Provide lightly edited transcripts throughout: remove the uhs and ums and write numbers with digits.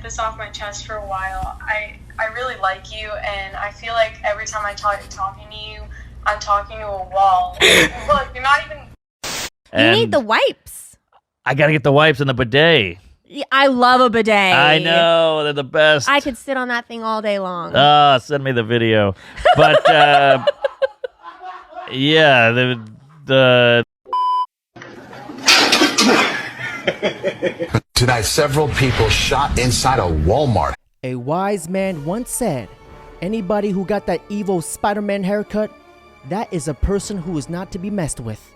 this off my chest for a while. I really like you, and I feel like every time I talking to you, I'm talking to a wall. Look, you're not even... You need the wipes. I gotta get the wipes and the bidet. I love a bidet. I know, they're the best. I could sit on that thing all day long. Send me the video. But, yeah, the Tonight, several people shot inside a Walmart. A wise man once said, anybody who got that evil Spider-Man haircut, that is a person who is not to be messed with.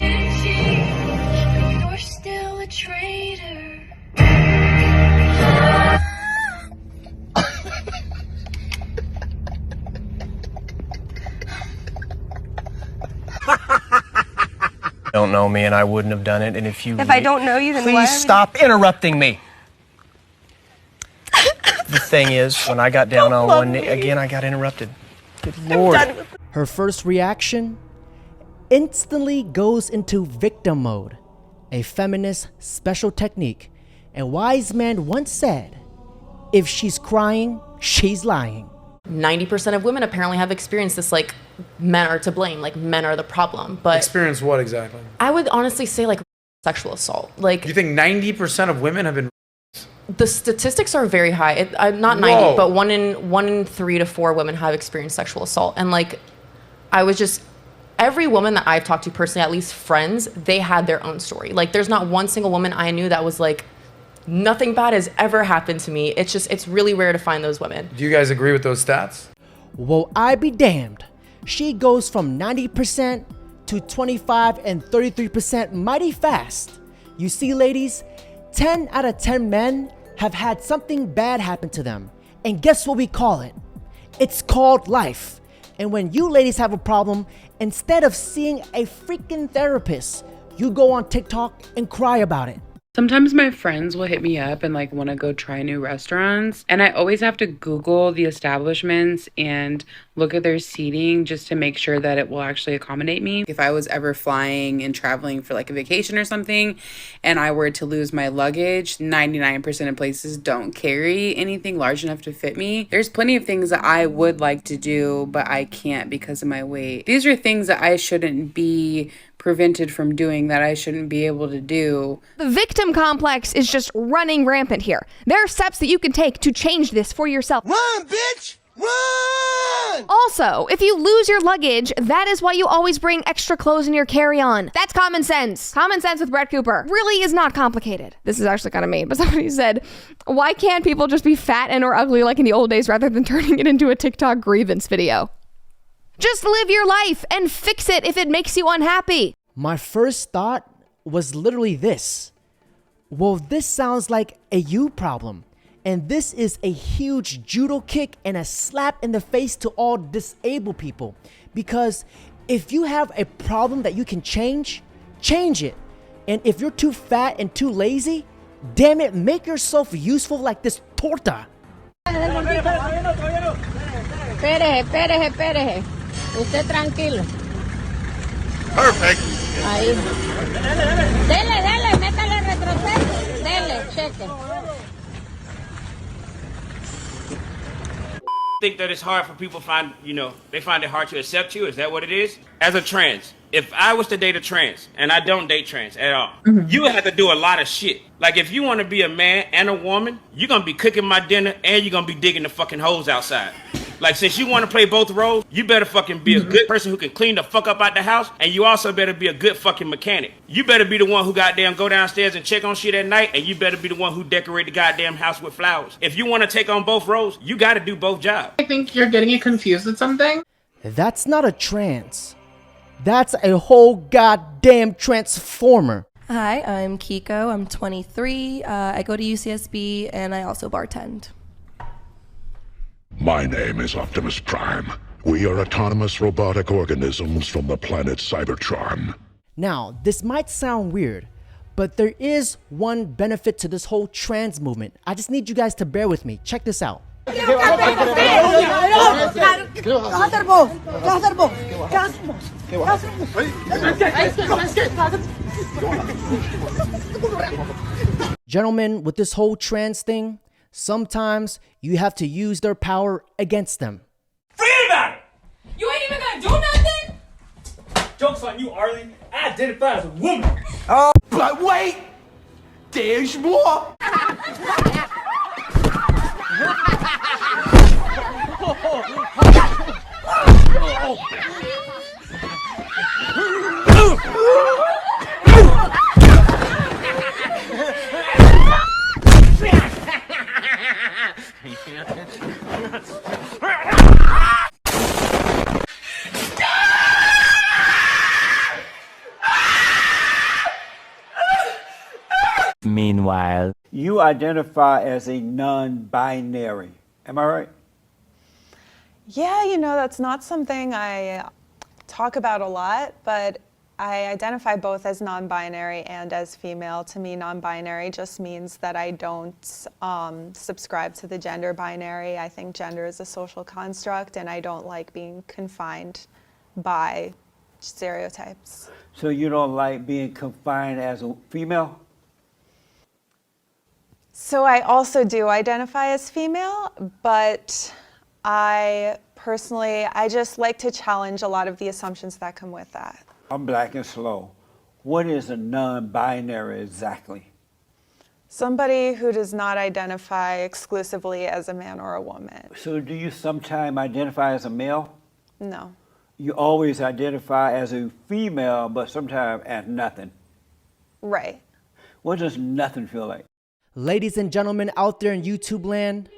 You're still a traitor. Don't know me and I wouldn't have done it, and if I don't know you, then why? please stop interrupting me. The thing is, when I got down on one knee again, I got interrupted. Good Lord. Her first reaction instantly goes into victim mode, a feminist special technique. A wise man once said, if she's crying, she's lying. 90% of women apparently have experienced this, like, men are to blame, like, men are the problem. But experience what exactly? I would honestly say, like, sexual assault. Like, You think 90% of women have been... the statistics are very high. Not 90, but one in 3 to 4 women have experienced sexual assault. And, like, every woman that I've talked to personally, at least friends, they had their own story. Like, there's not one single woman I knew that was like, nothing bad has ever happened to me. It's really rare to find those women. Do you guys agree with those stats? Well, I be damned. She goes from 90% to 25 and 33% mighty fast. You see, ladies, 10 out of 10 men have had something bad happen to them. And guess what we call it? It's called life. And when you ladies have a problem, instead of seeing a freaking therapist, you go on TikTok and cry about it. Sometimes my friends will hit me up and like want to go try new restaurants, and I always have to Google the establishments and look at their seating just to make sure that it will actually accommodate me. If I was ever flying and traveling for like a vacation or something and I were to lose my luggage, 99% of places don't carry anything large enough to fit me. There's plenty of things that I would like to do, but I can't because of my weight. These are things that I shouldn't be prevented from doing, that I shouldn't be able to do. The victim complex is just running rampant here. There are steps that you can take to change this for yourself. Run, bitch! Run! Also, if you lose your luggage, that is why you always bring extra clothes in your carry-on. That's common sense. Common sense with Brett Cooper. Really is not complicated. This is actually kind of mean, but somebody said, why can't people just be fat and or ugly like in the old days rather than turning it into a TikTok grievance video? Just live your life and fix it if it makes you unhappy. My first thought was literally this. Well, this sounds like a you problem. And this is a huge judo kick and a slap in the face to all disabled people. Because if you have a problem that you can change, change it. And if you're too fat and too lazy, damn it, make yourself useful like this torta. Espérese. Usted tranquilo. Perfect. Ahí. Dele, métale retroceso. Dele, cheque. Think that it's hard for people they find it hard to accept you? Is that what it is? As a trans, if I was to date a trans, and I don't date trans at all, you would have to do a lot of shit. Like if you want to be a man and a woman, you're going to be cooking my dinner and you're going to be digging the fucking holes outside. Like, since you want to play both roles, you better fucking be a good person who can clean the fuck up out the house, and you also better be a good fucking mechanic. You better be the one who goddamn go downstairs and check on shit at night, and you better be the one who decorate the goddamn house with flowers. If you want to take on both roles, you got to do both jobs. I think you're getting it confused with something. That's not a trans. That's a whole goddamn transformer. Hi, I'm Kiko. I'm 23. I go to UCSB, and I also bartend. My name is Optimus Prime. We are autonomous robotic organisms from the planet Cybertron. Now, this might sound weird, but there is one benefit to this whole trans movement. I just need you guys to bear with me. Check this out. Gentlemen, with this whole trans thing, Sometimes you have to use their power against them. Forget about it! You ain't even gonna do nothing? Joke's on you, Arlie. I identify as a woman. Oh, but wait! There's more! Meanwhile, you identify as a non-binary. Am I right? Yeah, you know, that's not something I talk about a lot, but I identify both as non-binary and as female. To me, non-binary just means that I don't subscribe to the gender binary. I think gender is a social construct, and I don't like being confined by stereotypes. So you don't like being confined as a female? So I also do identify as female, but I just like to challenge a lot of the assumptions that come with that. I'm black and slow. What is a non-binary exactly? Somebody who does not identify exclusively as a man or a woman. So do you sometimes identify as a male? No. You always identify as a female, but sometimes as nothing. Right. What does nothing feel like? Ladies and gentlemen out there in YouTube land,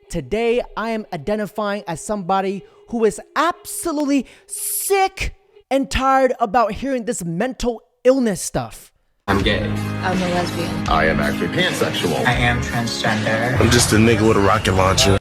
today I am identifying as somebody who is absolutely sick and tired about hearing this mental illness stuff. I'm gay. I'm a lesbian. I am actually pansexual. I am transgender. I'm just a nigga with a rocket launcher.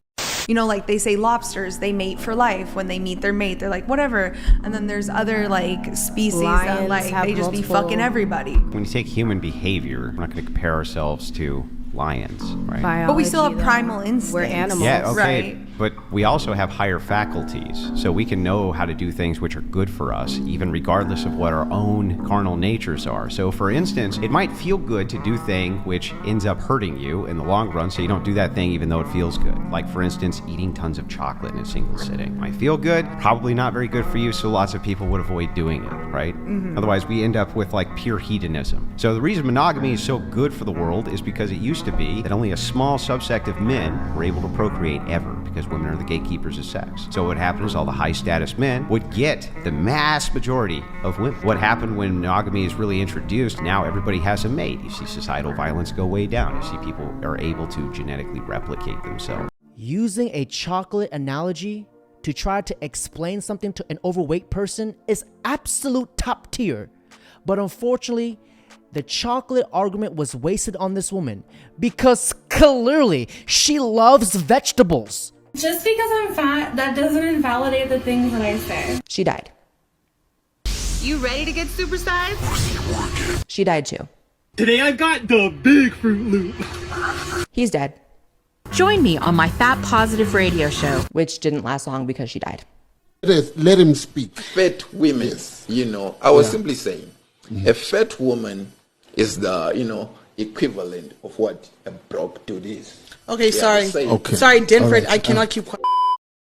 You know, like they say lobsters, they mate for life. When they meet their mate, they're like, whatever. And then there's other like species that like, they just be fucking everybody. When you take human behavior, we're not going to compare ourselves to lions, right? Biology, but we still have primal instincts. We're animals. Yeah, okay. Right? But we also have higher faculties, so we can know how to do things which are good for us, even regardless of what our own carnal natures are. So for instance, it might feel good to do thing which ends up hurting you in the long run, so you don't do that thing even though it feels good. Like for instance, eating tons of chocolate in a single sitting. Might feel good, probably not very good for you, so lots of people would avoid doing it, right? Mm-hmm. Otherwise, we end up with like pure hedonism. So the reason monogamy is so good for the world is because it used to be that only a small subsect of men were able to procreate ever, because women are the gatekeepers of sex. So what happened is all the high status men would get the mass majority of women. What happened when monogamy is really introduced, now everybody has a mate. You see societal violence go way down. You see people are able to genetically replicate themselves. Using a chocolate analogy to try to explain something to an overweight person is absolute top tier. But unfortunately, the chocolate argument was wasted on this woman because clearly she loves vegetables. Just because I'm fat, that doesn't invalidate the things that I say. She died. You ready to get supersized? She died too. Today I got the big Fruit Loop. He's dead. Join me on my Fat Positive radio show. Which didn't last long because she died. Let him speak. Fat women, you know, I was simply saying, a fat woman is the, equivalent of what a broke dude is. Okay, sorry. Okay. Sorry, Dinford, I cannot keep quiet.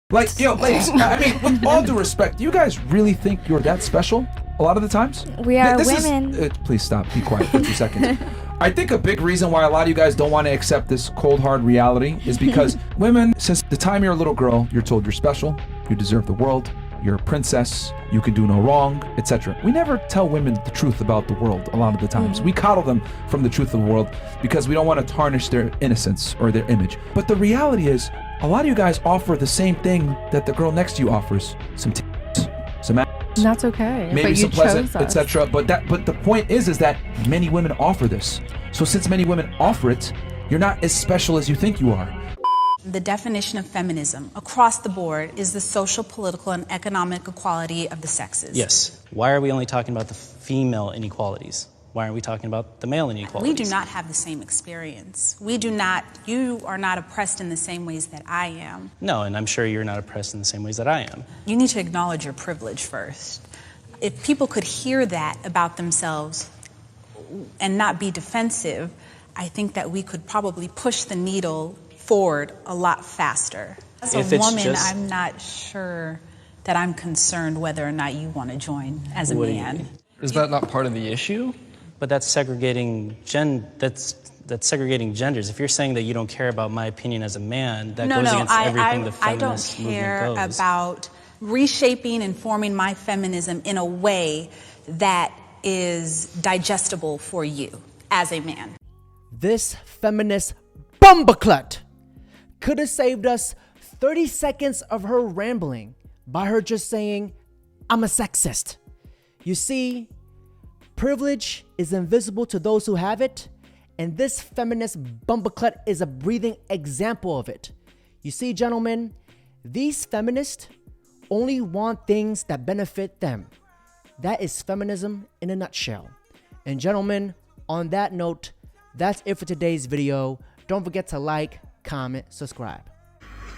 Like, ladies, I mean, with all due respect, do you guys really think you're that special a lot of the times? We are women. Please stop. Be quiet for 2 seconds. I think a big reason why a lot of you guys don't want to accept this cold, hard reality is because women, since the time you're a little girl, you're told you're special, you deserve the world, you're a princess, you can do no wrong, etc. We never tell women the truth about the world a lot of the times. We coddle them from the truth of the world because we don't want to tarnish their innocence or their image. But the reality is, a lot of you guys offer the same thing that the girl next to you offers. Some titties, some ass. That's okay. Maybe but some pleasant, us. etc. But the point is that many women offer this. So since many women offer it, you're not as special as you think you are. The definition of feminism across the board is the social, political, and economic equality of the sexes. Yes. Why are we only talking about the female inequalities? Why aren't we talking about the male inequalities? We do not have the same experience. You are not oppressed in the same ways that I am. No, and I'm sure you're not oppressed in the same ways that I am. You need to acknowledge your privilege first. If people could hear that about themselves and not be defensive, I think that we could probably push the needle forward a lot faster. As If a it's woman, just- I'm not sure that I'm concerned whether or not you want to join as a What do you man. mean? Is that not part of the issue? But that's segregating that's segregating genders. If you're saying that you don't care about my opinion as a man, that goes against everything the I don't feminist care movement goes. about reshaping and forming my feminism in a way that is digestible for you as a man. This feminist bumbleclut could have saved us 30 seconds of her rambling by her just saying, I'm a sexist. You see, privilege is invisible to those who have it, and this feminist bumbleclut is a breathing example of it. You see, gentlemen, these feminists only want things that benefit them. That is feminism in a nutshell. And gentlemen, on that note, that's it for today's video. Don't forget to like, comment, subscribe.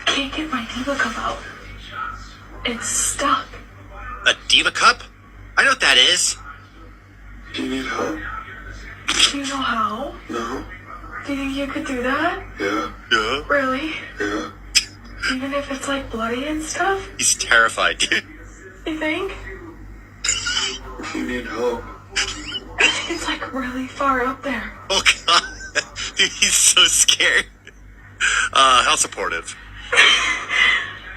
Can't get my Diva Cup out. It's stuck. A Diva Cup? I know what that is. Do you need help? Do you know how? No. Do you think you could do that? Yeah. Yeah. Really? Yeah. Even if it's like bloody and stuff? He's terrified, dude. You think? If you need help. I think it's like really far up there. Oh, God. Dude, he's so scared. How supportive.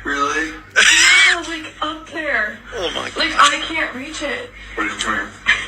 Really? Yeah, like up there. Oh, my God. Like I can't reach it. What did you try?